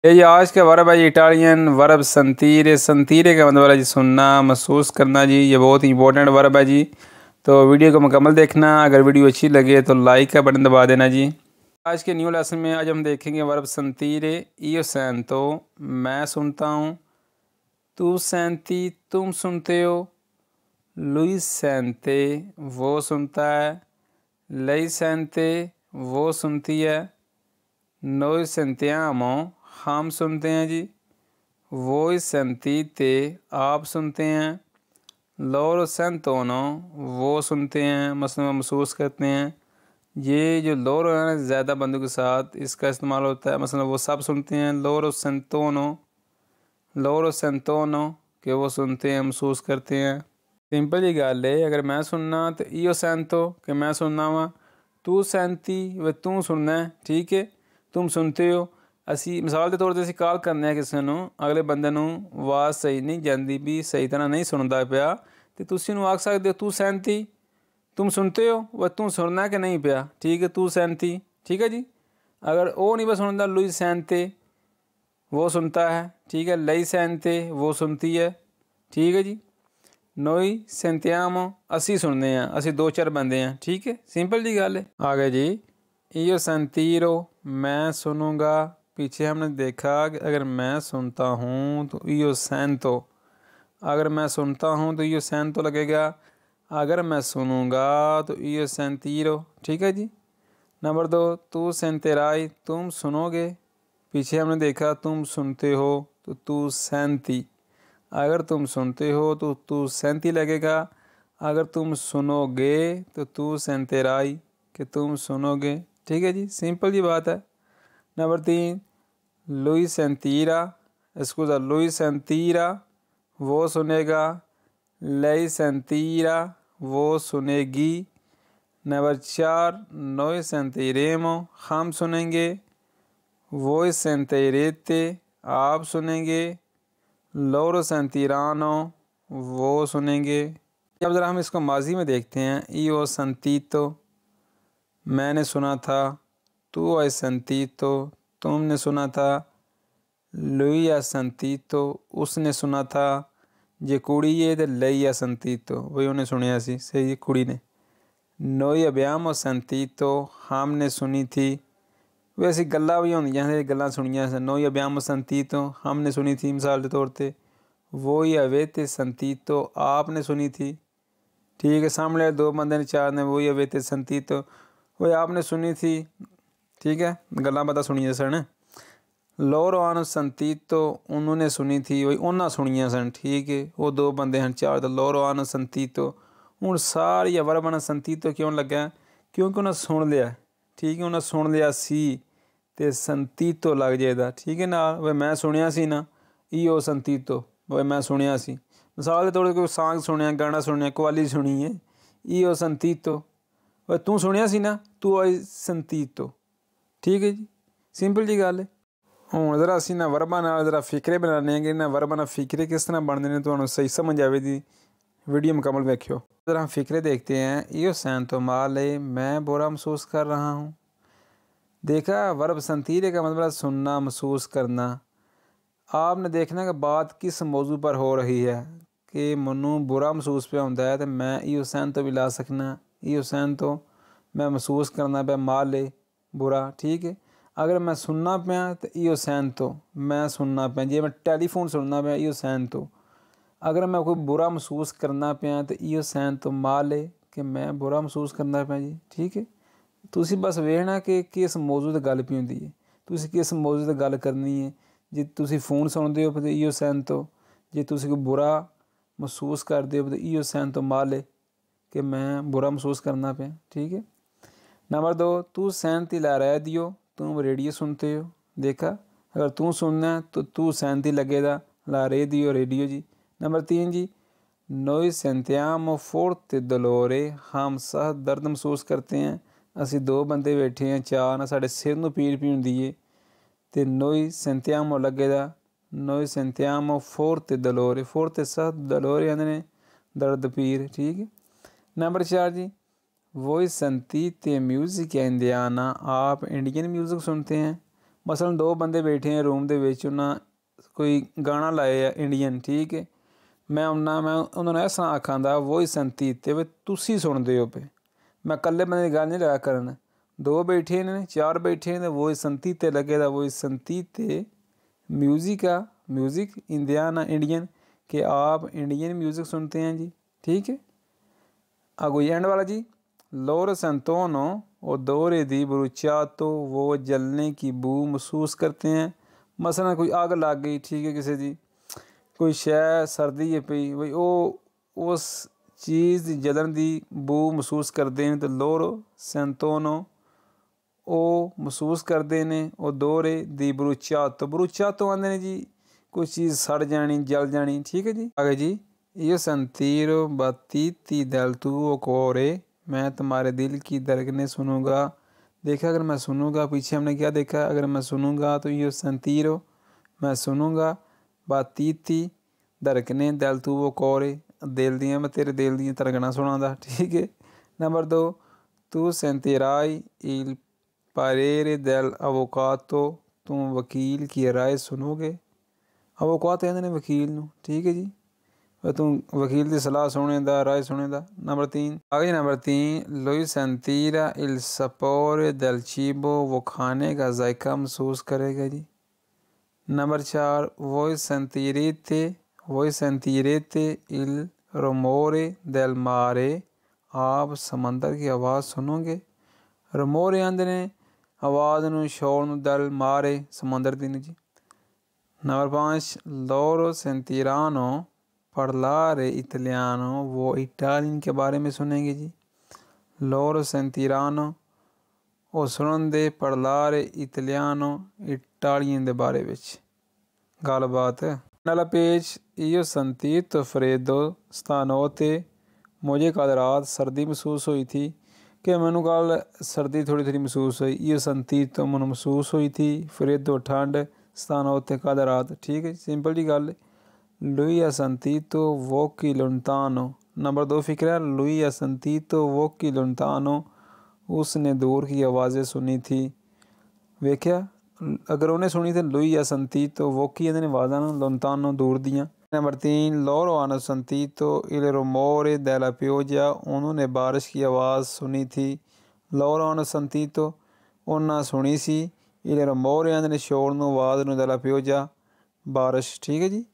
ये आज का वर्ब है इटालियन वर्ब संतीरे। संतीरे का मतलब है जी सुनना, महसूस करना जी। ये बहुत ही इंपॉर्टेंट वर्ब है जी। तो वीडियो को मुकम्मल देखना। अगर वीडियो अच्छी लगे तो लाइक का बटन दबा देना जी। आज के न्यू लेसन में आज हम देखेंगे वर्ब संतीरे। io sento मैं सुनता हूँ, tu senti तुम सुनते हो, lui sente वो सुनता है, lei sente वो सुनती है, noi sentiamo हम सुनते हैं जी, voi sentite आप सुनते हैं, loro sentono वो सुनते हैं, मसलन महसूस करते हैं। ये जो लोरो है ना ज़्यादा बंदों के साथ इसका इस्तेमाल होता है। मसलन वो सब सुनते हैं, लोरो सेंटोनो कि वो सुनते हैं, महसूस करते हैं। सिंपल जी गल है, अगर मैं सुनना तो io sento कि मैं सुनना वा, तू सैंती व तू सुनना है, ठीक है, तुम सुनते हो। ਅਸੀਂ ਮਿਸਾਲ ਦੇ ਤੌਰ 'ਤੇ ਅਸੀਂ ਕਾਲ ਕਰਨੇ ਆ ਕਿਸੇ ਨੂੰ, ਅਗਲੇ ਬੰਦੇ ਨੂੰ ਆਵਾਜ਼ ਸਹੀ ਨਹੀਂ ਜਾਂਦੀ ਵੀ, ਸਹੀ ਤਰ੍ਹਾਂ ਨਹੀਂ ਸੁਣਦਾ ਪਿਆ, ਤੇ ਤੁਸੀਂ ਉਹਨੂੰ ਆਖ ਸਕਦੇ ਹੋ ਤੂੰ ਸੈਂਤੀ तुम सुनते हो व तू सुनना कि नहीं पिया, ठीक है, तू सैंती, ठीक है जी। अगर वो नहीं बस सुनता, लुई सैंते वो सुनता है, ठीक है, लई सैंते वो सुनती है, ठीक है जी। नोई सेंतियामो असी सुनने हैं, असी दो चार बंदे हैं, ठीक है, सिंपल जी गल है। आगे जी io sentirò मैं सुनूंगा। पीछे हमने देखा कि अगर मैं सुनता हूँ तो io sento, अगर मैं सुनता हूँ तो io sento लगेगा, अगर मैं सुनूंगा तो io sentirò, ठीक है जी। नंबर 2 तू sentirai तुम सुनोगे। पीछे हमने देखा तुम सुनते हो तो तू senti, अगर तुम सुनते हो तो तू senti लगेगा, अगर तुम सुनोगे तो तू sentirai कि तुम सुनोगे, ठीक है जी, सिंपल जी बात है। Number 3 lui sentirà, स्कूजा lui sentirà वो सुनेगा, lei sentirà वो सुनेगी। नंबर 4 noi sentiremo हम सुनेंगे, voi sentirete आप सुनेंगे, loro sentiranno वो सुनेंगे। अब ज़रा हम इसको माजी में देखते हैं। io sentito मैंने सुना था, tu hai sentito तुमने सुना था, lui ha sentito उसने सुना था। जे कुड़ी है तो lei ha sentito वही उन्हें सुनिया सी, सही कुड़ी ने। noi abbiamo sentito हमने सुनी थी। वैसे गल्लां भी होंदियां ने, गल्लां सुनियां सन। noi abbiamo sentito हमने सुनी थी, मिसाल के तौर पे voi avete sentito आपने सुनी थी, ठीक है। सामने दो बंदे ने चार ने voi avete sentito वही आपने सुनी थी, ठीक है, गल्लां पता सुनिया सन। loro hanno sentito उन्होंने सुनी थी, वही उन्हें सुनिया सन, ठीक है। वो दो बंदे हैं चार, तो loro hanno sentito हूँ सारी वर्ब hanno sentito क्यों लगा, क्योंकि उन्हें सुन लिया, ठीक है, उन्हें सुन लिया सी ते sentito लग जाएगा, ठीक है ना। वह मैं सुनिया सी ना, io sentito वह मैं सुनिया सी। मिसाल के तौर पर कोई सॉन्ग सुनिया, गाना सुनिया, कवाली सुनी है, io sentito वह तू सुनिया सी ना, तू hai sentito, ठीक है जी, सिंपल जी गल है। ਹੁਣ ਜ਼ਰਾ ਅਸੀਂ ਨਾ ਵਰਬਾਂ ਨਾਲ ਜ਼ਰਾ ਫਿਕਰੇ ਬਣਾਉਂਦੇ ਹਾਂ ਕਿ ਇਹਨਾਂ ਵਰਬਾਂ ਨਾਲ ਫਿਕਰੇ किस तरह ਬਣਦੇ ਨੇ, ਤੁਹਾਨੂੰ सही समझ आवे दी वीडियो मुकम्मल देखियो। ज़रा हम फिक्रे देखते हैं। io sento male मैं बुरा महसूस कर रहा हूँ। देखा वर्ब संतीरे का मतलब सुनना, महसूस करना। आपने देखना कि बात किस मौजू पर हो रही है, कि मनु बुरा महसूस पे होता है तो मैं io sento भी ला सकना, io sento मैं महसूस करना पे, माले बुरा, ठीक है। अगर मैं सुनना पाया तो io sento मैं सुनना पाया, जे मैं टैलीफोन सुनना पाया io sento। अगर मैं कोई बुरा महसूस करना पाया तो io sento male कि मैं बुरा महसूस करना पाया जी, ठीक है। तुसी बस वेखना कि किस मौजू ते गल पई हुंदी है, तुसी किस मौजू ते गल करनी है। जे तुसी फ़ोन सुनते हो तो io sento, जे तुसी कोई बुरा महसूस करते हो तो io sento male कि मैं बुरा महसूस करना पाया, ठीक है। नंबर 2 तू senti la radio तुम रेडियो सुनते हो। देखा अगर तू सुनना है तो तू senti लगेगा, ला रेडियो रेडियो जी। नंबर 3 जी noi sentiamo forte dolore हम सख्त दर्द महसूस करते हैं। असी दो बंदे बैठे हैं, चार ना, साढ़े सिर नूं पीड़ पई हुंदी है तो noi sentiamo लगेगा, noi sentiamo forte dolore, forte सख्त, dolore आंदे ने दर्द पीड़, ठीक है। नंबर 4 जी voi sentite musica indiana आप इंडियन म्यूज़िक सुनते हैं। मसलन दो बंदे बैठे हैं रूम दे विच, उन्हें कोई गाना लाया इंडियन, ठीक है, मैं उन्होंने इस तरह आखांदा वही संती ते वे तुसी सुनदे हो पे, मैं कल्ले बंदे की गल नहीं लगा करन, दो बैठे ने चार बैठे ने वही संती ते लगे दा वही संती ते म्यूज़िक इंडियन इंडियन कि आप इंडियन म्यूज़िक सुनते हैं जी, ठीक है। आगो एंड वाला जी, लोर संतोनो और दौरे दी ब्रुचातो वो जलने की बू महसूस करते हैं। मसलन कोई आग लग गई, ठीक है, किसी दी कोई शह सर्दी है पई बई उस चीज़ की जलन की बू महसूस करते हैं तो लोरो संतोनो वो महसूस करते हैं। और दौरे दी ब्रुचातो आंदे ने जी कोई चीज़ सड़ जानी जल जानी, ठीक है जी। आगे जी, ये संतीरो बातीती दल तू वो कोरे, मैं तुम्हारे दिल की धड़कनें सुनूंगा। देखा, अगर मैं सुनूंगा, पीछे हमने क्या देखा, अगर मैं सुनूंगा तो ये संतीरो मैं सुनूंगा, बातीती धड़कनें दल तू वो कोरे, दिल दियाँ मैं तेरे दिल दियाँ धड़कना सुना, ठीक है। नंबर 2, तू सेंतीराई इल पारेरे दल अवोकातो, तुम वकील की राय सुनोगे। अवोकातो कहते हैं वकील नूं, ठीक है जी, तू वकील की सलाह सुने दा राय सुने दा। नंबर 3 आगे, नंबर 3 लोई सेंतीरा इल सपोरे दल चीबो, वो खाने का जायका महसूस करेगा जी। नंबर 4 वोई सेंतीरेते इल रोमोरे दल मारे, आप समंदर की आवाज़ सुनोगे। रोमोरे आंदे ने आवाज़ नूं शोर नूं, दल मारे समंदर दी जी। नंबर 5 लोरो सेंतीरानो parlare italiano, वो इटालियन के बारे में सुनेंगे जी। लोरो सेंतीरानो वो सुनन दे parlare italiano इटालियन दे बारे विच गल बात है। नाला page, io sentito freddo stanotte, मुझे कल रात सर्दी महसूस हुई थी, कि मैनू कल सर्दी थोड़ी थोड़ी महसूस हुई। io sentito मैनू महसूस हुई थी, freddo ठंड, stanotte कल रात, ठीक है, सिंपल जी गल। lui ha sentito voci lontano, number 2 फिक्र है, lui ha sentito voci lontano, उसने दूर की आवाज़ें सुनी थी। वेख्या, अगर उन्हें सुनी तो lui ha sentito voci ने आवाज़ां lontano दूर दियाँ। Number 3 loro hanno sentito il rumore della pioggia, उन्होंने बारिश की आवाज़ सुनी थी। loro hanno sentito उन्हें सुनी सी il rumore ने शोर नूं आवाज़ नूं della pioggia बारिश, ठीक है जी।